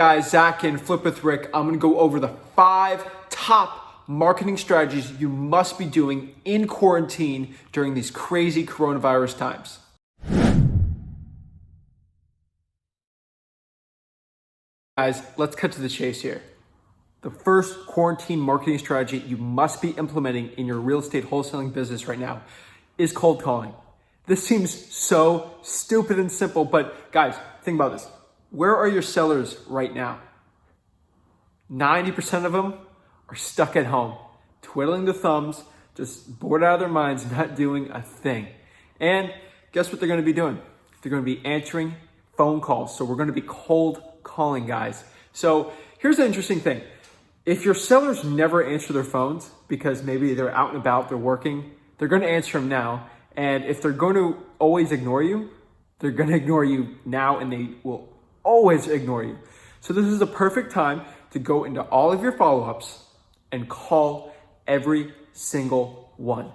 Guys, Zach and Flip with Rick. I'm going to go over the 5 top marketing strategies you must be doing in quarantine during these crazy coronavirus times. Guys, let's cut to the chase here. The first quarantine marketing strategy you must be implementing in your real estate wholesaling business right now is cold calling. This seems so stupid and simple, but guys, think about this. Where are your sellers right now? 90% of them are stuck at home, twiddling their thumbs, just bored out of their minds, not doing a thing. And guess what they're going to be doing? They're going to be answering phone calls. So we're going to be cold calling, guys. So here's the interesting thing. If your sellers never answer their phones because maybe they're out and about, they're working, they're going to answer them now. And if they're going to always ignore you, they're going to ignore you now, and they will always ignore you. So this is the perfect time to go into all of your follow-ups and call every single one.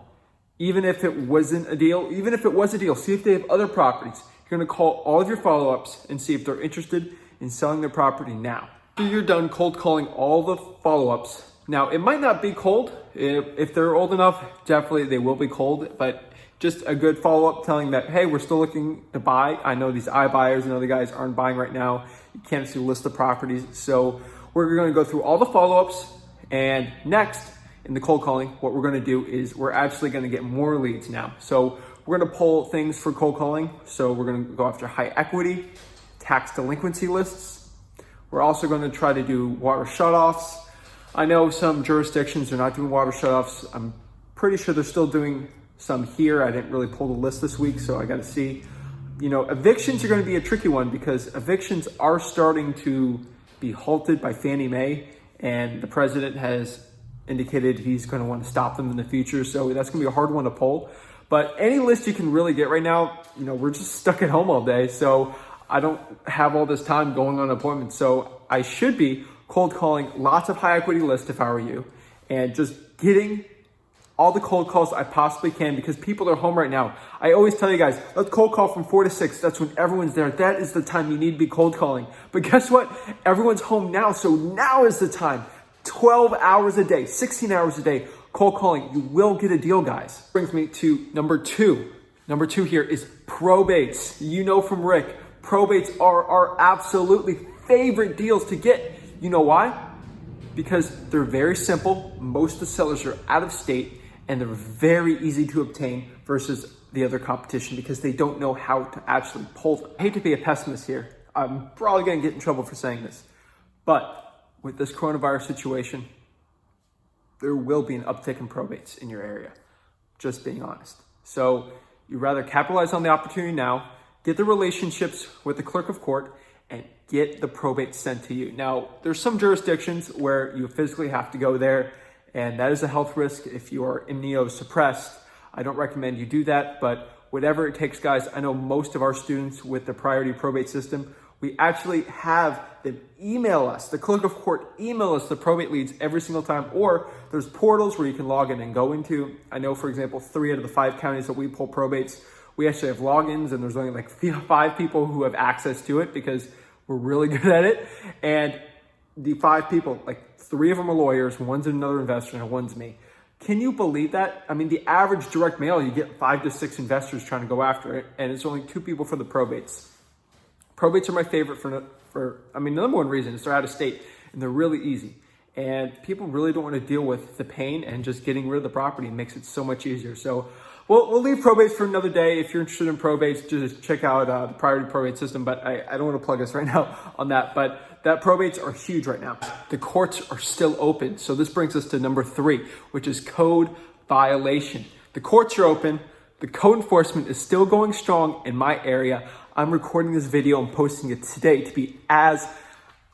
Even if it wasn't a deal, even if it was a deal, see if they have other properties. You're going to call all of your follow-ups and see if they're interested in selling their property now. After you're done cold calling all the follow-ups, now it might not be cold. If they're old enough, definitely they will be cold, but just a good follow-up telling that, hey, we're still looking to buy. I know these iBuyers and other guys aren't buying right now. You can't see a list of properties. So we're going to go through all the follow-ups. And next, in the cold calling, what we're going to do is we're actually going to get more leads now. So we're going to pull things for cold calling. So we're going to go after high equity, tax delinquency lists. We're also going to try to do water shutoffs. I know some jurisdictions are not doing water shutoffs. I'm pretty sure they're still doing some here. I didn't really pull the list this week, so I got to see. You know, evictions are going to be a tricky one because evictions are starting to be halted by Fannie Mae, and the president has indicated he's going to want to stop them in the future. So that's going to be a hard one to pull. But any list you can really get right now, you know, we're just stuck at home all day. So I don't have all this time going on appointments. So I should be cold calling lots of high equity lists if I were you, and just getting all the cold calls I possibly can because people are home right now. I always tell you guys, let's cold call from 4 to 6. That's when everyone's there. That is the time you need to be cold calling. But guess what? Everyone's home now. So now is the time. 12 hours a day, 16 hours a day, cold calling. You will get a deal, guys. Brings me to number 2. Number 2 here is probates. You know from Rick, probates are our absolutely favorite deals to get. You know why? Because they're very simple. Most of the sellers are out of state, and they're very easy to obtain versus the other competition because they don't know how to actually pull them. I hate to be a pessimist here. I'm probably going to get in trouble for saying this. But with this coronavirus situation, there will be an uptick in probates in your area. Just being honest. So you rather capitalize on the opportunity now, get the relationships with the clerk of court, and get the probate sent to you. Now, there's some jurisdictions where you physically have to go there, and that is a health risk if you are immunosuppressed. I don't recommend you do that, but whatever it takes, guys. I know most of our students with the priority probate system, we actually have them email us, the clerk of court email us the probate leads every single time, or there's portals where you can log in and go into. I know, for example, 3 out of the 5 counties that we pull probates, we actually have logins, and there's only like 5 people who have access to it because we're really good at it. And the 5 people, like 3 of them are lawyers, one's another investor, and one's me. Can you believe that? I mean, the average direct mail, you get 5 to 6 investors trying to go after it, and it's only 2 people for the probates. Probates are my favorite the number one reason is they're out of state, and they're really easy. And people really don't want to deal with the pain, and just getting rid of the property makes it so much easier. So we'll leave probates for another day. If you're interested in probates, just check out the priority probate system. But I don't want to plug us right now on that. But that probates are huge right now. The courts are still open. So this brings us to number 3, which is code violation. The courts are open. The code enforcement is still going strong in my area. I'm recording this video and posting it today to be as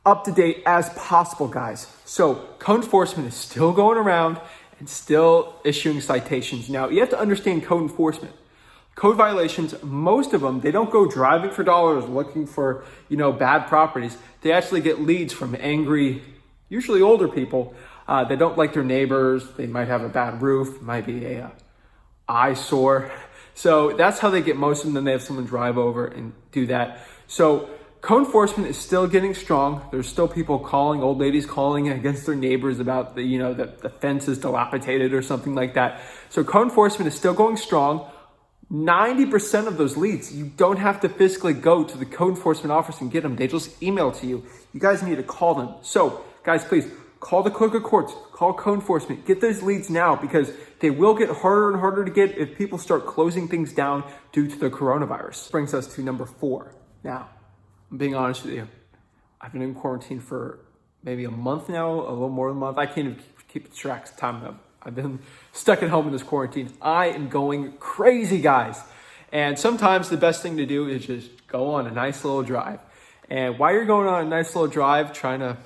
up to date as possible, guys. So code enforcement is still going around and still issuing citations. Now, you have to understand code enforcement. Code violations, most of them, they don't go driving for dollars looking for, bad properties. They actually get leads from angry, usually older people. They don't like their neighbors. They might have a bad roof, might be a eyesore. So that's how they get most of them. Then they have someone drive over and do that. So code enforcement is still getting strong. There's still people calling, old ladies calling against their neighbors about the fence is dilapidated or something like that. So code enforcement is still going strong. 90% of those leads, you don't have to physically go to the code enforcement office and get them. They just email to you. You guys need to call them. So guys, please call the clerk of courts, call code enforcement, get those leads now, because they will get harder and harder to get if people start closing things down due to the coronavirus. Brings us to number 4. Now, I'm being honest with you. I've been in quarantine for maybe a month now, a little more than a month. I can't even keep track of time. I've been stuck at home in this quarantine. I am going crazy, guys. And sometimes the best thing to do is just go on a nice little drive. And while you're going on a nice little drive, trying to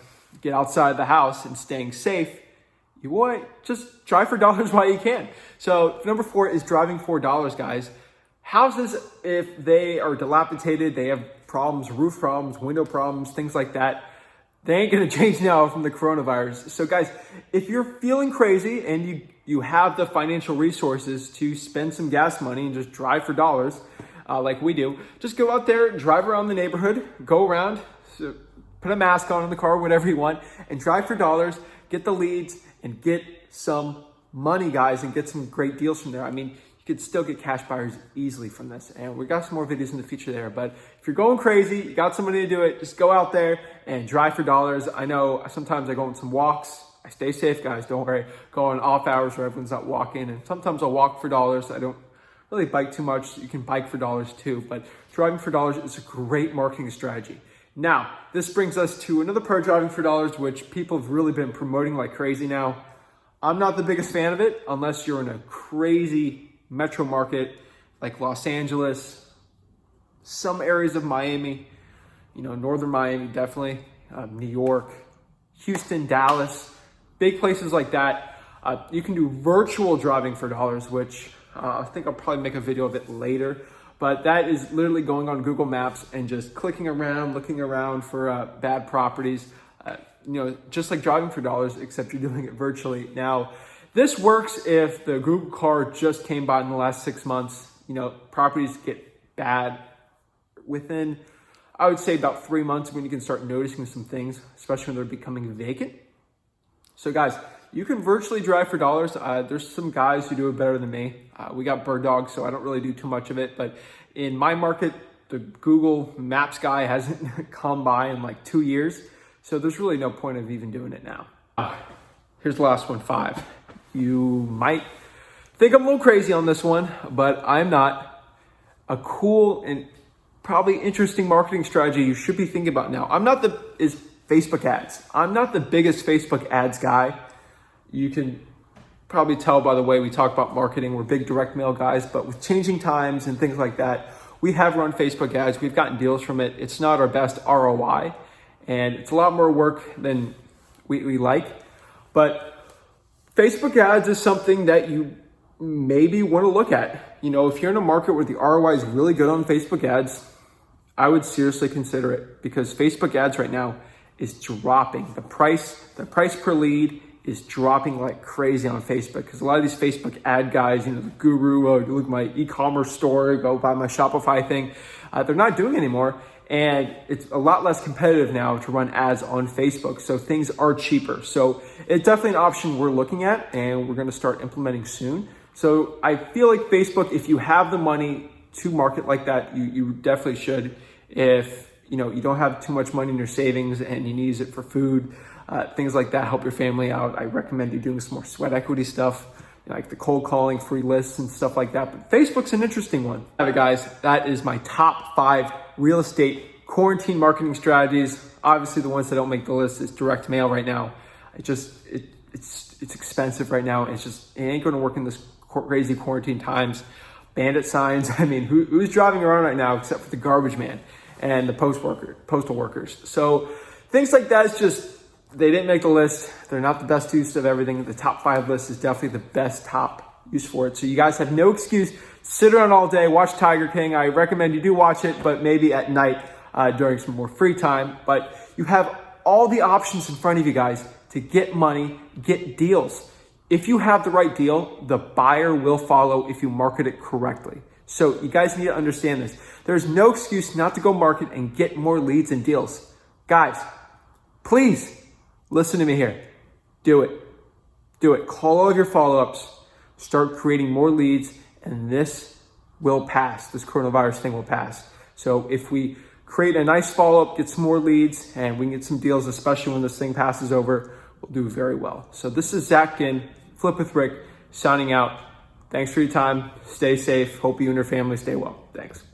get outside the house and staying safe, you want just drive for dollars while you can. So number 4 is driving for dollars, guys. Houses, if they are dilapidated, they have problems, roof problems, window problems, things like that, they ain't gonna change now from the coronavirus. So guys, if you're feeling crazy and you have the financial resources to spend some gas money and just drive for dollars, like we do, just go out there, drive around the neighborhood, go around, put a mask on in the car, whatever you want, and drive for dollars, get the leads, and get some money, guys, and get some great deals from there. I mean, you could still get cash buyers easily from this. And we got some more videos in the future there. But if you're going crazy, you got somebody to do it, just go out there and drive for dollars. I know sometimes I go on some walks. I stay safe, guys, don't worry. Go on off hours where everyone's not walking. And sometimes I'll walk for dollars. I don't really bike too much. You can bike for dollars too. But driving for dollars is a great marketing strategy. Now, this brings us to another part of driving for dollars, which people have really been promoting like crazy now. I'm not the biggest fan of it unless you're in a crazy metro market like Los Angeles, some areas of Miami, northern Miami, definitely, New York, Houston, Dallas, big places like that. You can do virtual driving for dollars, which I think I'll probably make a video of it later. But that is literally going on Google Maps and just clicking around, looking around for bad properties, just like driving for dollars, except you're doing it virtually. Now, this works if the Google car just came by in the last 6 months. Properties get bad within, I would say, about 3 months when you can start noticing some things, especially when they're becoming vacant. So guys, you can virtually drive for dollars. There's some guys who do it better than me. We got bird dogs, so I don't really do too much of it. But in my market, the Google Maps guy hasn't come by in like 2 years. So there's really no point of even doing it now. Here's the last one, 5. You might think I'm a little crazy on this one, but I'm not. A cool and probably interesting marketing strategy you should be thinking about now. Is Facebook ads. I'm not the biggest Facebook ads guy. You can probably tell by the way we talk about marketing. We're big direct mail guys, but with changing times and things like that, we have run Facebook ads. We've gotten deals from it. It's not our best ROI, and it's a lot more work than we like. But Facebook ads is something that you maybe want to look at. If you're in a market where the ROI is really good on Facebook ads, I would seriously consider it, because Facebook ads right now is dropping. The price per lead is dropping like crazy on Facebook, because a lot of these Facebook ad guys, the guru, look at my e-commerce store, go buy my Shopify thing, they're not doing it anymore. And it's a lot less competitive now to run ads on Facebook. So things are cheaper. So it's definitely an option we're looking at, and we're going to start implementing soon. So I feel like Facebook, if you have the money to market like that, you definitely should. If you don't have too much money in your savings and you need to use it for food, things like that, help your family out, I recommend you doing some more sweat equity stuff, like the cold calling, free lists and stuff like that. But Facebook's an interesting one. All right, guys, that is my top 5 real estate quarantine marketing strategies. Obviously, the ones that don't make the list is direct mail right now. It's expensive right now. It ain't going to work in this crazy quarantine times. Bandit signs. I mean, who's driving around right now except for the garbage man and the postal workers? So things like that is just, they didn't make the list. They're not the best use of everything. The top 5 list is definitely the best top use for it. So you guys have no excuse. Sit around all day, watch Tiger King. I recommend you do watch it, but maybe at night during some more free time. But you have all the options in front of you guys to get money, get deals. If you have the right deal, the buyer will follow if you market it correctly. So you guys need to understand this. There's no excuse not to go market and get more leads and deals. Guys, please listen to me here. Do it. Do it. Call all of your follow-ups. Start creating more leads, and this will pass. This coronavirus thing will pass. So if we create a nice follow-up, get some more leads, and we can get some deals, especially when this thing passes over, we'll do very well. So this is Zach Ginn, Flip with Rick, signing out. Thanks for your time. Stay safe. Hope you and your family stay well. Thanks.